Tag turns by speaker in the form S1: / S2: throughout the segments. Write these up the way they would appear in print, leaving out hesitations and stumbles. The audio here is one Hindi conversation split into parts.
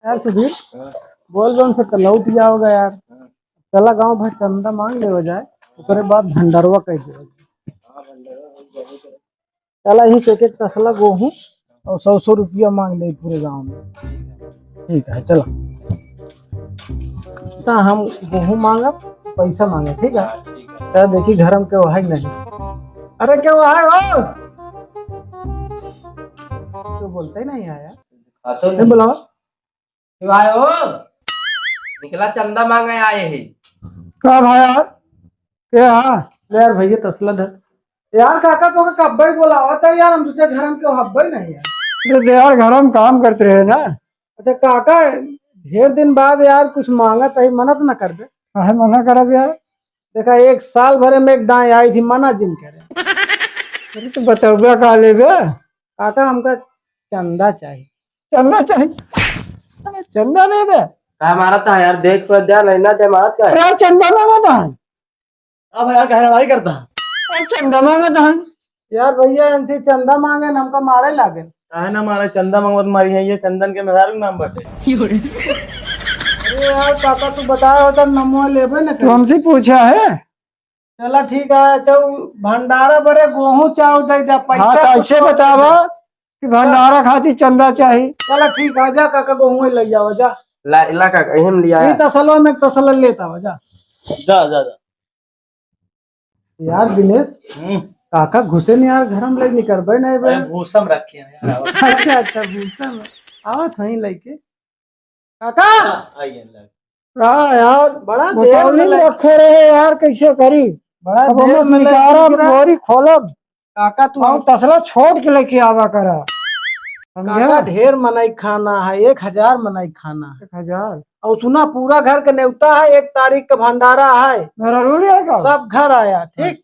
S1: यार सुधीर, बोल रहा से लौट जाओगे यार। चला गांव भर चंदा मांग ले हो जाए, उसके बाद भंडारवा कैसे हो जाए। चला ही से एक एक तसला गेहूं और 100-100 रुपया मांग ले पूरे गांव में। ठीक है चलो। तो हम गेहूं मांगा, पैसा मांगे, ठीक है। तो देखी घर में क्यों है नहीं। अरे क्यों है हो, तो बोलते ही नहीं आया। नहीं बुलाओ।
S2: भाई हो निकला चंदा मांगे आए ही।
S1: क्या भाई यार, क्या यार भैया तसला धर यार। काका को कब्बा ही बोलावा था यार, हम दूसरे घर में क्यों हब्बा ही नहीं यार। अरे यार घर में काम करते रहे ना। अच्छा काका, ढेर दिन बाद यार कुछ मांगा तो मना तो ना कर दे। हाँ मना करब यार। देखा एक साल भरे में एक दाएं आई थी, मना जिन करे। अरे तो बतौबा का लेबे काका, हमका चंदा चाहिए। चंदा चाहिए, चंदा नहीं दे
S2: हमारा था यार, देख पर दिया नहीं ना दे हमारा का है।
S1: यार। चंदा मांगा था। अब यार कहे लड़ाई करता है। चंदा मांगा था यार। भैया इनसे चंदा मांगे न हमका मारे लागे।
S3: काहे ना मारा चंदा मंगवत मारी है, ये चंदन के मेहरारू नाम बटे।
S1: अरे यार काका तू बताया होता नमो लेबे न। तू हमसे पूछा है। चला ठीक है, चाउ भंडारा भरे गेहूं चाउ दे दे पैसा। हाँ, कैसे बतावा कि भंडारा खाती चंदा चाहिए। चला ठीक है, जा काका गेहूं ले जाओ जा।
S2: ला ला का एहम लिया
S1: ये
S2: है।
S1: तसला में तसला लेता हो जा।
S3: जा जा जा।
S1: यार दिनेश, काका घुसे नहीं यार घर में, ले निकल भाई नहीं बे।
S3: भूसम रखे हैं यार।
S1: अच्छा अच्छा भूसा में आवत हई लेके काका।
S3: आइए
S1: हाँ यार बड़ा देर में रखे रहे यार, कैसे करी। बड़ा देर में बोरी खोलब। काका तू हम तसला छोड़ के लेके आवा करा। काका ढेर मनाई खाना है, 1000 मनाई खाना है। 1000 और सुना पूरा घर का न्योता है, 1 तारीख का भंडारा है। मेरा रूल है सब घर आया ठीक।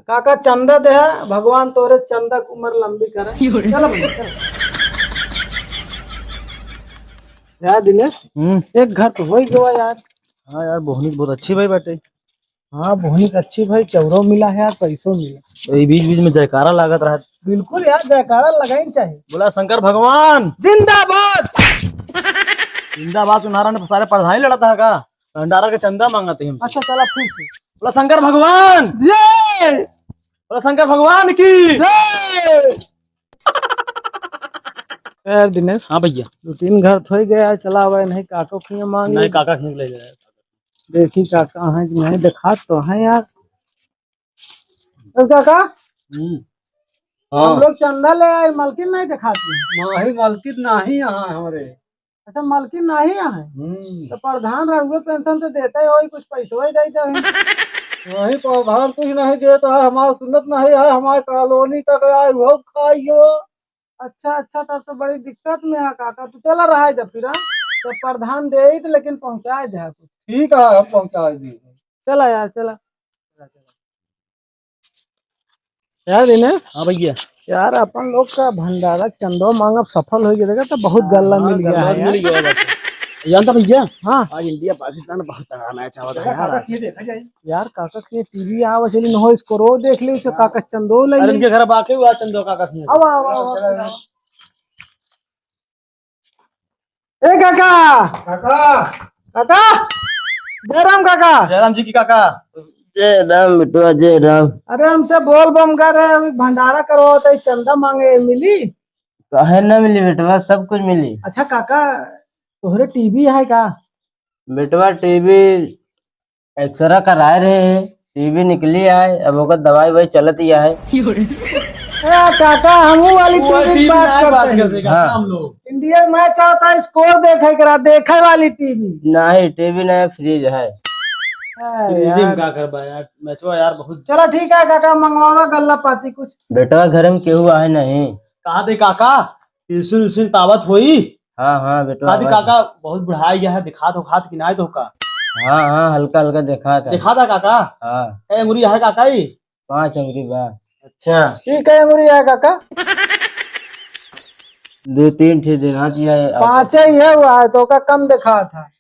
S1: काका चंदा दे, भगवान तोरे चंदा की उम्र लंबी करे। चलो भैया चलो। यार दिनेश, एक घर तो हो ही गया यार।
S3: हाँ यार बोहनी बहुत अच्छी भाई बाटे।
S1: हाँ बोहनी अच्छी भाई, चौरो मिला है यार, पैसों मिला।
S3: तो ये बीच बीच में जयकारा लागत रहा।
S1: बिल्कुल यार, जयकारा लगाई चाहिए।
S3: बोला शंकर भगवान
S1: जिंदाबाद।
S3: जिंदाबाद। तो नारा ने सारे प्रधान लड़ा था का भंडारा के चंदा मांगा थे हम।
S1: अच्छा चला फिर से।
S3: बोला शंकर भगवान
S1: जय।
S3: बोला शंकर भगवान की
S1: जय। यार दिनेश,
S3: हाँ भैया।
S1: 2-3 घर थो गया, चला हुआ नहीं काको खिए मांग
S3: नहीं काका खींच ले जाए।
S1: देखी काका है कि नहीं, दिखा तो है यार। तो काका हम लोग चंदा ले आए, मलकिन नहीं दिखाती नहीं, मलकिन नहीं यहाँ हमारे। अच्छा मलकिन नहीं यहाँ है। तो प्रधान रघुए पेंशन तो देते हो, कुछ पैसा ही देते हैं। नहीं प्रधान कुछ नहीं देता है, हमारा सुन्नत नहीं है, हमारे कॉलोनी तक आए वो खाइयो। अच्छा अच्छा, तब तो बड़ी दिक्कत में है काका। तू चला रहा है जब फिर तो प्रधान दे ही, लेकिन पहुंचाए दे कुछ। ठीक है हम पहुंचा दी। चला यार चला। यार दिनेश।
S3: हाँ भैया।
S1: यार अपन लोग का भंडारा चंदो मांगा सफल हो गया तो बहुत गल्ला मिल गया है यार।
S3: मिल गया जानता भैया।
S1: हाँ
S3: आज इंडिया पाकिस्तान बहुत तगड़ा मैच हुआ था यार आज।
S1: यार काका के टीवी आवा चली न हो, इसको रो देख ली तो काका चंदो ले
S3: अरे इनके घर बाकी हुआ चंदो काका खींच।
S1: अब आओ। ए काका काका काका, जयराम काका।
S3: जयराम जी की काका।
S2: जय राम बिटुआ जय राम।
S1: अरे हमसे बोल बम कर रहे भंडारा करवाओ तो चंदा मांगे, मिली?
S2: काहे ना मिली बेटवा, सब कुछ मिली।
S1: अच्छा काका, तोहरे टीवी है का?
S2: बेटवा टीवी एक्सरा कराए रहे हैं, टीवी निकली है, अब ओकर दवाई वही चलत ही है।
S1: काका हमू वाली टीवी की बात करते हैं।
S2: हाँ।
S3: हम लोग
S1: इंडिया मैच आता है, स्कोर देखे करा, देखे वाली टीवी
S2: नहीं टीवी नहीं, फ्रिज है।
S3: का करबा यार मैचवा यार बहुत।
S1: चलो ठीक है काका, मंगवावा गल्ला पाती कुछ।
S2: बेटवा घर में केहू है नहीं।
S3: कहा थे काका इलसुन तावत होई।
S2: हाँ हाँ बेटवा
S3: कहा काका बहुत बुढ़ाई गया है, दिखा दो खात कि ना दो का।
S2: हाँ हाँ हल्का हल्का देखा
S3: था काका।
S2: हाँ
S3: क्या अंगुरी है काका ही?
S2: 5 अंगुरी बा।
S3: अच्छा
S1: ठीक है अंगुरी है काका।
S2: 2-3 ठे देना चाहिए।
S1: 5 ही है हुआ है तो का कम दिखा था।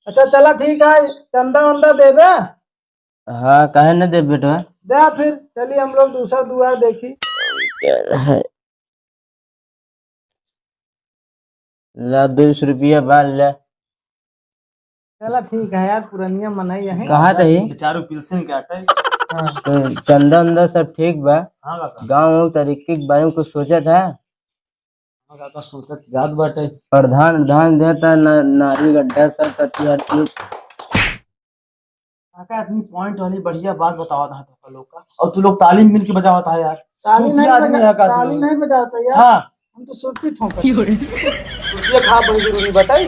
S1: अच्छा चला ठीक है, चंदा वंदा देबे?
S2: हाँ कहे न दे बेटवा।
S1: दे फिर चलिए हम लोग दूसरा दुआर देखी।
S2: ला 200 रुपया बाल ले।
S1: चला ठीक है यार, पुरानिया मनाई है।
S2: कहाँ तही?
S3: बेचारू पिलसिन के आटे।
S1: हाँ।
S2: तो चंदा अंदा सब ठीक बा?
S3: हाँ काका।
S2: गाँव तरीके के बारे में कुछ सोचा था?
S3: हाँ काका सोचत याद बाटे।
S2: प्रधान ध्यान देता नारी गड्ढा सब कटिया चीज।
S3: काका इतनी पॉइंट वाली बढ़िया बात बतावा था तो लोग का, और तू लोग तालीम मिल के बजावा था यार।
S1: ताली
S3: चूतिया आदमी है का तू
S1: ताली
S3: लोग।
S1: नहीं बजाता यार।
S3: हाँ
S1: हम तो सुरती ठोंकते।
S3: चूतिया खा बड़ी जरूरी बताई।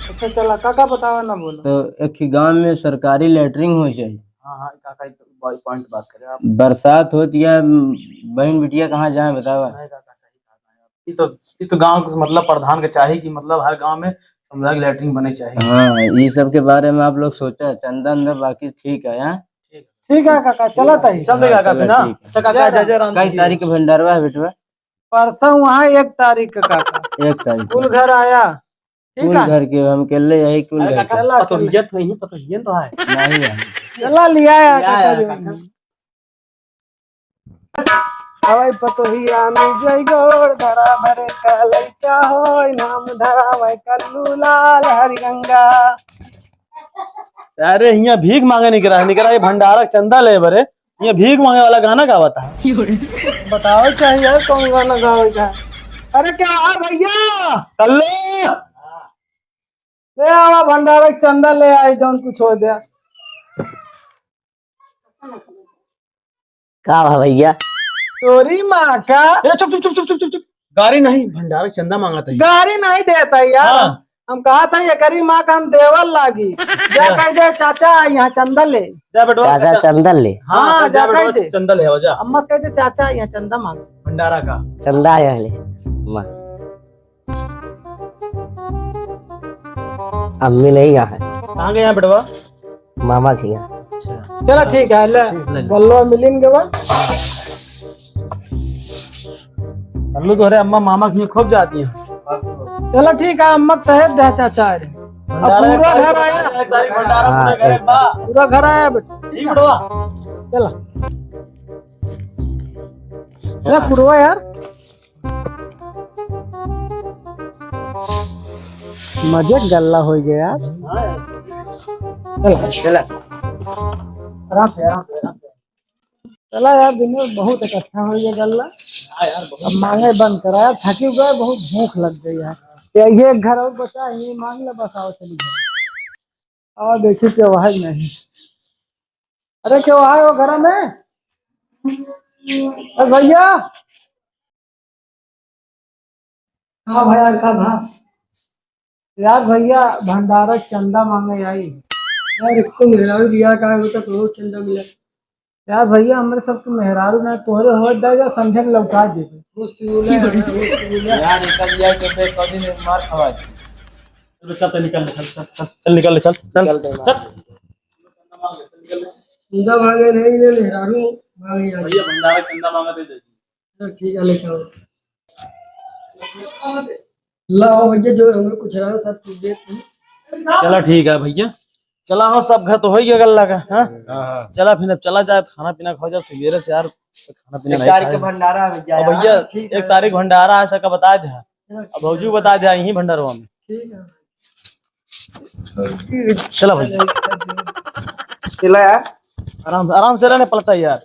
S1: अच्छा चला काका बतावा ना बोलो।
S2: तो एक ही गांव में सरकारी लैटरिन हो चाहिए।
S3: हाँ हाँ काका पॉइंट बात करे आप।
S2: बरसात होती है, बहन बिटिया कहाँ जाए बतावा?
S3: नहीं काका सही कहा ये तो गांव के मतलब प्रधान के चाहिए कि मतलब हर गांव में सामुदायिक लैट्रिन बने चाहिए।
S2: हाँ, ये सब के बारे में आप लोग सोचा? चंदा अंदर बाकी ठीक है? यहाँ
S1: ठीक है काका, चला ताई।
S3: चल देगा काका ना।
S2: ठीक है।
S3: अच्छा काका जय जय राम।
S2: कई तारीख भंडारवा है बेटवा?
S1: परसों वहाँ 1 तारीख का काका।
S2: 1 तारीख
S1: कुल घर आया। ठीक
S2: कुल
S1: है
S2: घर के हम केले यही कुल घर के।
S1: चला
S3: पतोहियत तो यही पतोहियन तो है।
S2: नहीं है।
S1: चला लिया
S3: लिया
S1: काका
S3: आया
S1: जो।
S3: काका।
S1: हवाई पतोहिया में जय गोड़ धरा भरे का लइका होय नाम धरा वै कल्लू लाल हरि गंगा।
S3: अरे यहाँ भीख मांगे निकला ये भंडारा चंदा ले बरे, ये भीख मांगे वाला गाना गावता है।
S1: बताओ चाहिए कौन गाना गावे का। अरे क्या है भैया,
S3: कल्लू
S1: ले आवा भंडारा के चंदा ले आई जौन कुछ हो दिया।
S2: का भैया?
S1: तोरी माँ का
S3: ए चुप चुप चुप चुप चुप चुप। गाड़ी नहीं भंडारा के चंदा मांगा था।
S1: गाड़ी नहीं देता यार।
S3: हाँ।
S1: हम कहा था ये करी माँ का हम देवल लागी। जा कह दे चाचा यहाँ चंदा ले।
S3: जा बेटवा
S2: चंदा ले।
S1: हाँ,
S3: जा
S1: जा कह
S3: बेटवा
S1: दे।
S3: चंदा ले आओ जा
S1: अम्मा से कह दे चाचा यहाँ चंदा मांग।
S3: भंडारा का।
S2: चंदा आया ले अम्मी नहीं यहाँ है,
S3: कहाँ गए यहाँ बेटवा?
S2: मामा के यहाँ।
S3: अच्छा
S1: चलो ठीक है ले गल्लो मिलेंगे बाद।
S3: कल्लू तो अरे अम्मा मामा के खूब जाती है।
S1: चलो ठीक है, अम्मा के सहेज दे चाचा। अब पूरा घर आया।
S3: भंडारा पूरे घर में बा।
S1: पूरा घर आया बेटा।
S3: ठीक बेटवा।
S1: चला अरे पुरवा यार मजे गल्ला हो गया यार। चला
S2: चला
S1: आराम से आराम से आराम से। चला यार दिन बहुत इकट्ठा हो गया गल्ला। अब मांगे बंद कराया, थकी गए, बहुत भूख लग गई है। ये एक घर और बचा, ये मांग ले बस। आओ चली घर और देखिए क्या आवाज नहीं। अरे क्या आए वो घर में? अरे भैया। हाँ भैया का भा यार भैया भंडारा चंदा मांगे आई यार। इसको मेहरारू दिया का है तो रोज चंदा मिला यार। भैया हमारे सबको मेहरारू ना तोहरे हो जाएगा, समझे के लौटा दे
S2: यार निकल जाए के पे कभी नहीं मार खवा दे।
S3: चल निकल चल चल चल चल निकल चल चल चल।
S1: चंदा मांगे नहीं ले मेहरारू मांगे आई।
S3: भैया भंडारा चंदा मांगा दे।
S1: ठीक है लेके आओ। लाओ भैया जो हमें कुछ रहा सब कुछ देते।
S3: चला ठीक है भैया। चला हो सब घर तो हो गया गल्ला का। हाँ चला फिर अब चला जाए खाना पीना खा जाओ सवेरे से यार। खाना पीना नहीं खाया।
S2: भंडारा में
S3: और भैया 1 तारीख भंडारा आज तक का बता दे। अब भौजी को बता दिया यही भंडारवा में।
S1: ठीक है
S3: चला भैया
S1: चला यार
S3: आराम से रहने पड़ता है यार।